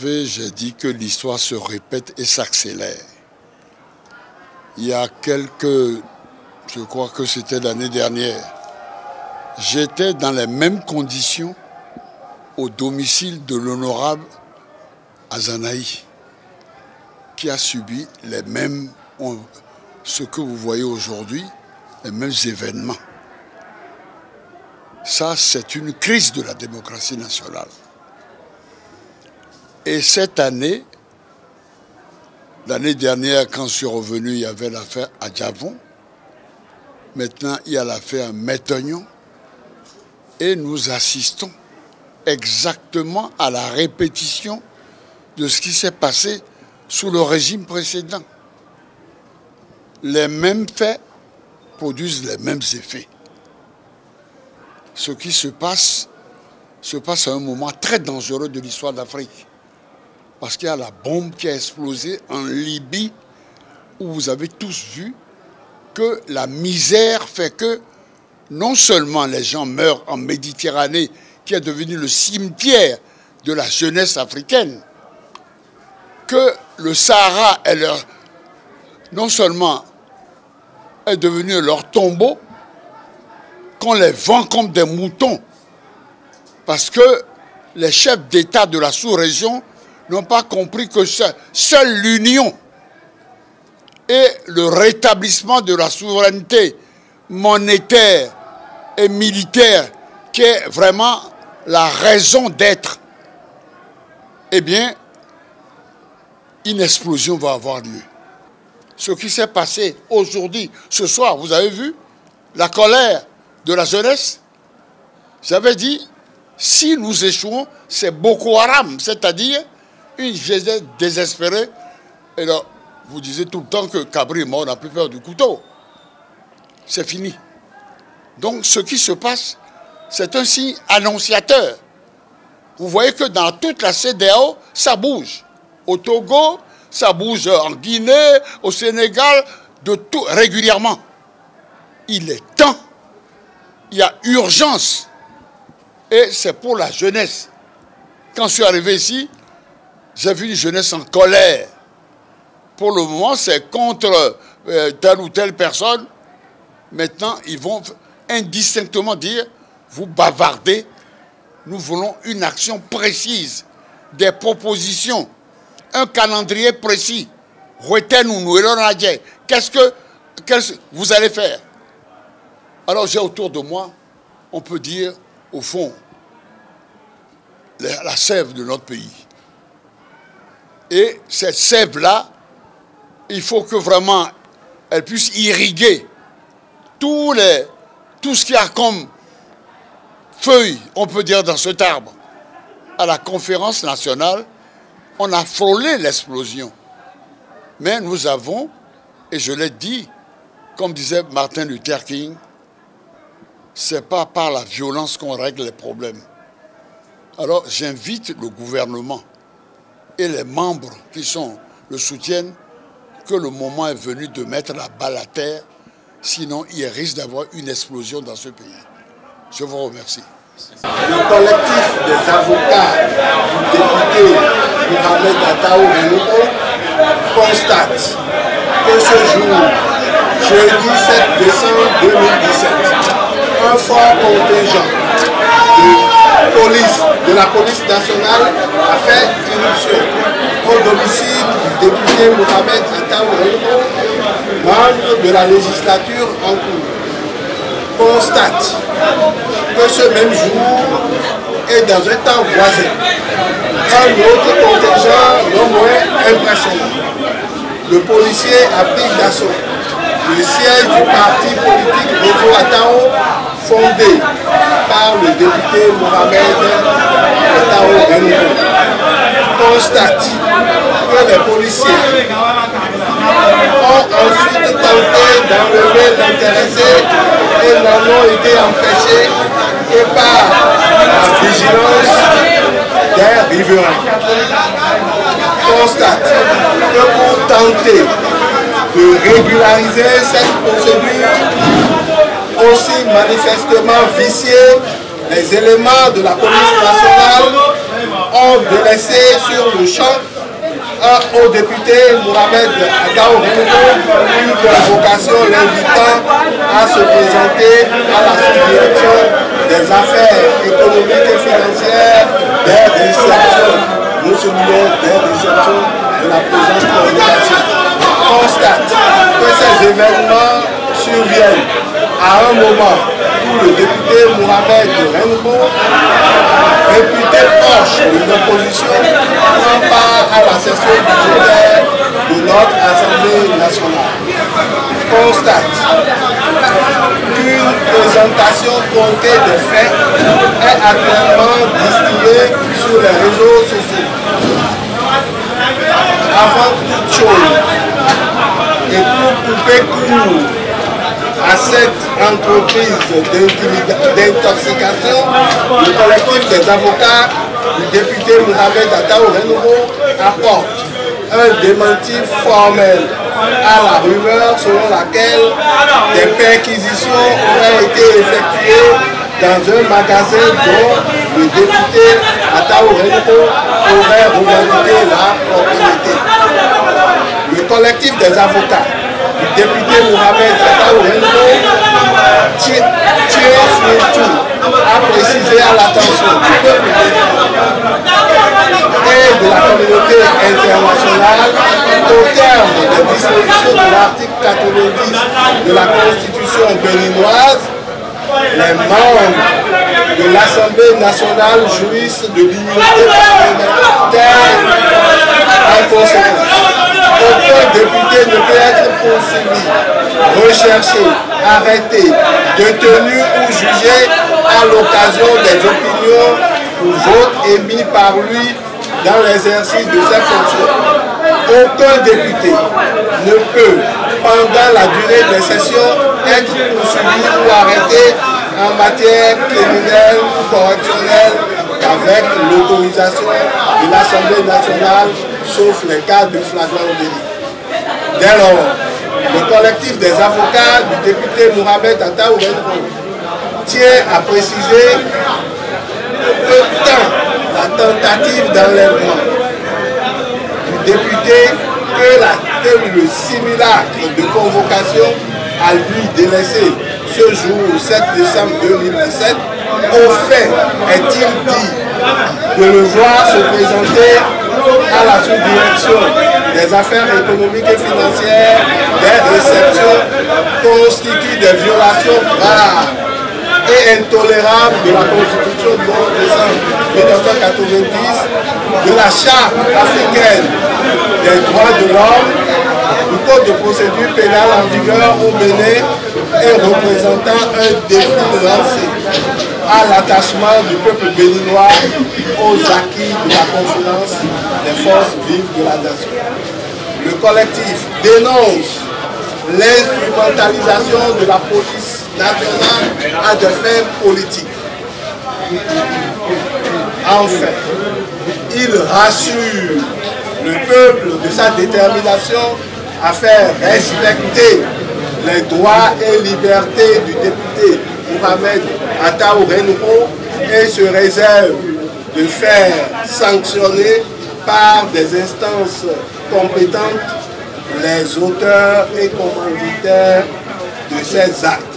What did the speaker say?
J'ai dit que l'histoire se répète et s'accélère. Il y a je crois que c'était l'année dernière, j'étais dans les mêmes conditions au domicile de l'honorable Azanaï, qui a subi les mêmes, ce que vous voyez aujourd'hui, les mêmes événements. Ça, c'est une crise de la démocratie nationale. Et cette année, l'année dernière, quand je suis revenu, il y avait l'affaire Adjavon. Maintenant, il y a l'affaire Métognon. Et nous assistons exactement à la répétition de ce qui s'est passé sous le régime précédent. Les mêmes faits produisent les mêmes effets. Ce qui se passe à un moment très dangereux de l'histoire d'Afrique. Parce qu'il y a la bombe qui a explosé en Libye, où vous avez tous vu que la misère fait que non seulement les gens meurent en Méditerranée, qui est devenu le cimetière de la jeunesse africaine, que le Sahara non seulement est devenu leur tombeau, qu'on les vend comme des moutons, parce que les chefs d'État de la sous-région n'ont pas compris que seule l'union et le rétablissement de la souveraineté monétaire et militaire, qui est vraiment la raison d'être, eh bien, une explosion va avoir lieu. Ce qui s'est passé aujourd'hui, ce soir, vous avez vu la colère de la jeunesse. J'avais dit, si nous échouons, c'est Boko Haram, c'est-à-dire une jeunesse désespérée. Et là, vous disiez tout le temps que Cabri est mort, on n'a plus peur du couteau. C'est fini. Donc ce qui se passe, c'est un signe annonciateur. Vous voyez que dans toute la CEDEAO, ça bouge. Au Togo, ça bouge en Guinée, au Sénégal, de tout, régulièrement. Il est temps, il y a urgence. Et c'est pour la jeunesse. Quand je suis arrivé ici, j'ai vu une jeunesse en colère. Pour le moment, c'est contre telle ou telle personne. Maintenant, ils vont indistinctement dire, vous bavardez, nous voulons une action précise, des propositions, un calendrier précis. Qu'est-ce que vous allez faire? Alors j'ai autour de moi, on peut dire, au fond, la sève de notre pays. Et cette sève-là, il faut que vraiment elle puisse irriguer tout ce qu'il y a comme feuilles, on peut dire, dans cet arbre. À la conférence nationale, on a frôlé l'explosion. Mais nous avons, et je l'ai dit, comme disait Martin Luther King, ce n'est pas par la violence qu'on règle les problèmes. Alors j'invite le gouvernement et les membres qui le soutiennent, que le moment est venu de mettre la balle à terre, sinon il risque d'avoir une explosion dans ce pays. Je vous remercie. Le collectif des avocats du député Mohamed Ataou Renouko constate que ce jour, jeudi 7 décembre 2017, un fort contingent de la police nationale a fait irruption au domicile du député Mohamed Ataou Renouko, membre de la législature en cours. Constate que ce même jour et dans un temps voisin, un autre contingent non moins impressionnant. Le policier a pris d'assaut le siège du parti politique Réseau Ataou, fondé par le député Mohamed Ataou Renouko. Constate que les policiers ont ensuite tenté d'enlever l'intéressé et n'en ont été empêchés que par la vigilance des riverains. Constate que pour tenter de régulariser cette procédure, aussi manifestement viciée, les éléments de la police nationale ont délaissé sur le champ au député Mohamed Ataou Renouveau une convocation l'invitant à se présenter à la sous-direction des affaires économiques et financières des réceptions. Nous soulignons des réceptions de la présente coordination. On constate que ces événements surviennent à un moment où le député Mohamed Renouveau, réputé proche de l'opposition, prend part à la session budgétaire de notre Assemblée nationale. Constate qu'une présentation comptée de faits est actuellement distillée sur les réseaux sociaux. Avant toute chose, et pour couper court à cette entreprise d'intoxication, le collectif des avocats du député Mohamed Ataou Renouveau apporte un démenti formel à la rumeur selon laquelle des perquisitions auraient été effectuées dans un magasin dont le député Ataou Renouveau aurait revendiqué la propriété. Le collectif des avocats du député Mohamed Ataou Renouveau tient surtout à préciser à l'attention du peuple et de la communauté internationale qu'au terme des dispositions de l'article 90 de la Constitution béninoise, les membres de l'Assemblée nationale jouissent de l'immunité parlementaire en conséquence. Aucun député ne peut être poursuivi, recherché, arrêté, détenu ou jugé à l'occasion des opinions ou votes émis par lui dans l'exercice de ses fonctions. Aucun député ne peut, pendant la durée des sessions, être poursuivi ou arrêté en matière criminelle ou correctionnelle qu'avec l'autorisation de l'Assemblée nationale, sauf les cas de flagrant délit. Dès lors, le collectif des avocats du député Mohamed Ataou Renouveau tient à préciser que tant la tentative d'enlèvement du député que le simulacre de convocation à lui délaissé ce jour 7 décembre 2017, au fait est-il dit de le voir se présenter à la sous-direction des affaires économiques et financières des réceptions constituent des violations graves et intolérables de la Constitution du 11 décembre 1990, de la Charte africaine des droits de l'homme, du Code de procédure pénale en vigueur au Bénin et représentant un défi lancé à l'attachement du peuple béninois aux acquis de la confiance des forces vives de la nation. Le collectif dénonce l'instrumentalisation de la police nationale à des fins politiques. Enfin, il rassure le peuple de sa détermination à faire respecter les droits et libertés du député Mohamed Ataou Renouveau et se réserve de faire sanctionner par des instances compétentes les auteurs et commanditaires de ces actes.